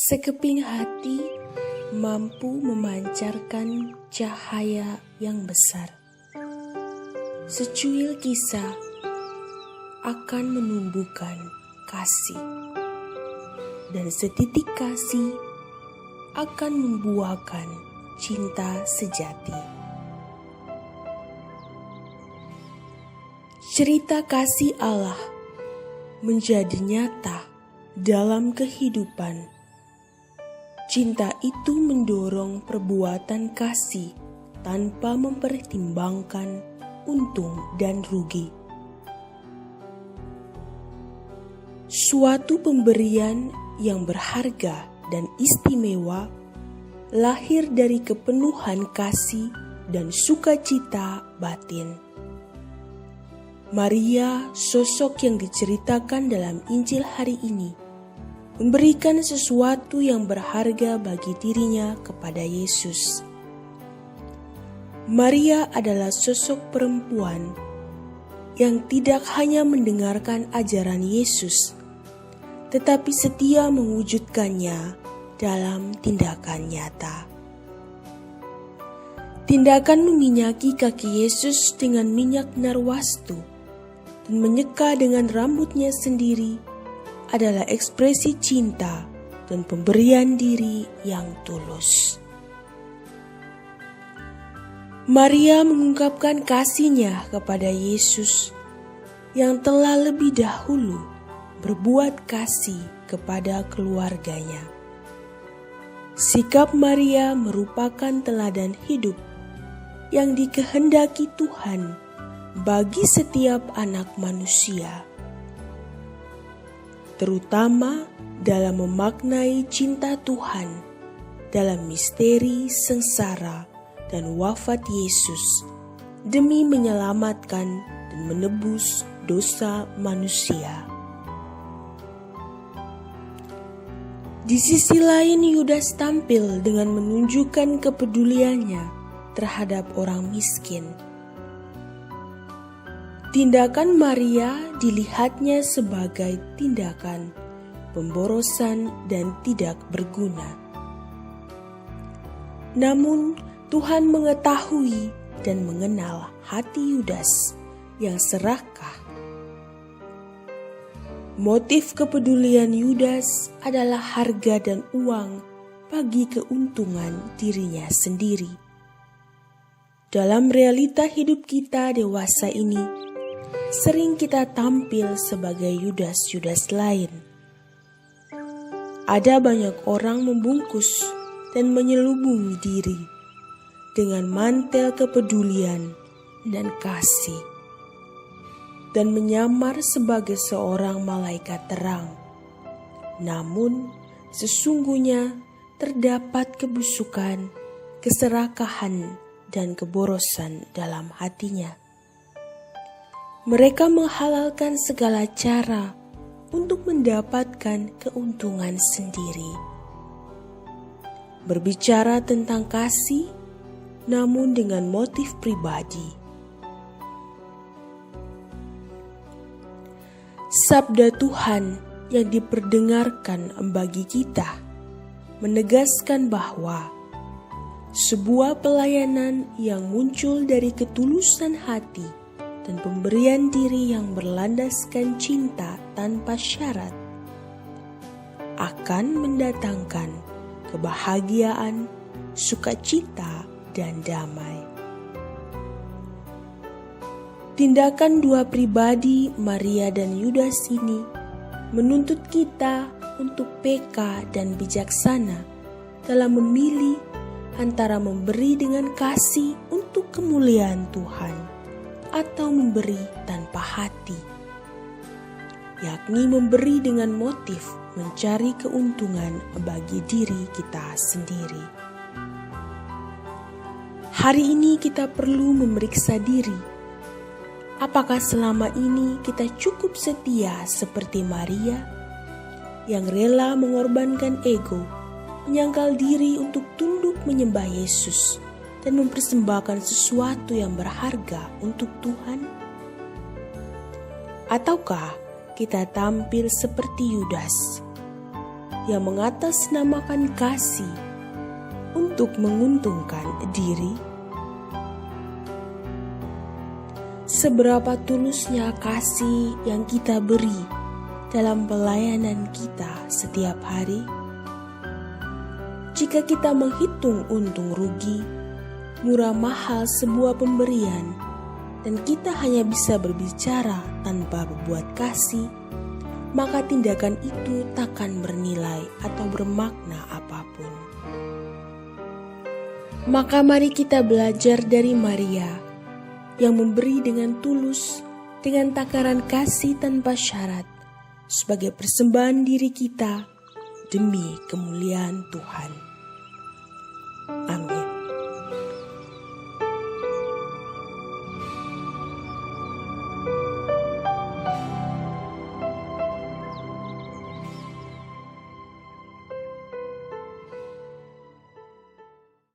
Sekeping hati mampu memancarkan cahaya yang besar. Secuil kisah akan menumbuhkan kasih, dan setitik kasih akan membuahkan cinta sejati. Cerita kasih Allah menjadi nyata dalam kehidupan. Cinta itu mendorong perbuatan kasih tanpa mempertimbangkan untung dan rugi. Suatu pemberian yang berharga dan istimewa lahir dari kepenuhan kasih dan sukacita batin. Maria, sosok yang diceritakan dalam Injil hari ini, memberikan sesuatu yang berharga bagi dirinya kepada Yesus. Maria adalah sosok perempuan yang tidak hanya mendengarkan ajaran Yesus, tetapi setia mewujudkannya dalam tindakan nyata. Tindakan meminyaki kaki Yesus dengan minyak narwastu dan menyeka dengan rambutnya sendiri adalah ekspresi cinta dan pemberian diri yang tulus. Maria mengungkapkan kasihnya kepada Yesus yang telah lebih dahulu berbuat kasih kepada keluarganya. Sikap Maria merupakan teladan hidup yang dikehendaki Tuhan bagi setiap anak manusia, terutama dalam memaknai cinta Tuhan dalam misteri sengsara dan wafat Yesus demi menyelamatkan dan menebus dosa manusia. Di sisi lain, Yudas tampil dengan menunjukkan kepeduliannya terhadap orang miskin. Tindakan Maria dilihatnya sebagai tindakan pemborosan dan tidak berguna. Namun Tuhan mengetahui dan mengenal hati Yudas yang serakah. Motif kepedulian Yudas adalah harga dan uang bagi keuntungan dirinya sendiri. Dalam realita hidup kita dewasa ini, sering kita tampil sebagai Yudas-Yudas lain. Ada banyak orang membungkus dan menyelubungi diri dengan mantel kepedulian dan kasih, dan menyamar sebagai seorang malaikat terang. Namun, sesungguhnya terdapat kebusukan, keserakahan, dan keborosan dalam hatinya. Mereka menghalalkan segala cara untuk mendapatkan keuntungan sendiri. Berbicara tentang kasih, namun dengan motif pribadi. Sabda Tuhan yang diperdengarkan bagi kita menegaskan bahwa sebuah pelayanan yang muncul dari ketulusan hati dan pemberian diri yang berlandaskan cinta tanpa syarat akan mendatangkan kebahagiaan, sukacita, dan damai. Tindakan dua pribadi, Maria dan Yudas ini, menuntut kita untuk peka dan bijaksana dalam memilih antara memberi dengan kasih untuk kemuliaan Tuhan atau memberi tanpa hati, yakni memberi dengan motif mencari keuntungan bagi diri kita sendiri. Hari ini kita perlu memeriksa diri. Apakah selama ini kita cukup setia seperti Maria yang rela mengorbankan ego, menyangkal diri untuk tunduk menyembah Yesus dan mempersembahkan sesuatu yang berharga untuk Tuhan? Ataukah kita tampil seperti Yudas yang mengatasnamakan kasih untuk menguntungkan diri? Seberapa tulusnya kasih yang kita beri dalam pelayanan kita setiap hari? Jika kita menghitung untung rugi, murah mahal sebuah pemberian, dan kita hanya bisa berbicara tanpa berbuat kasih, maka tindakan itu takkan bernilai atau bermakna apapun. Maka mari kita belajar dari Maria yang memberi dengan tulus, dengan takaran kasih tanpa syarat, sebagai persembahan diri kita demi kemuliaan Tuhan. Amin.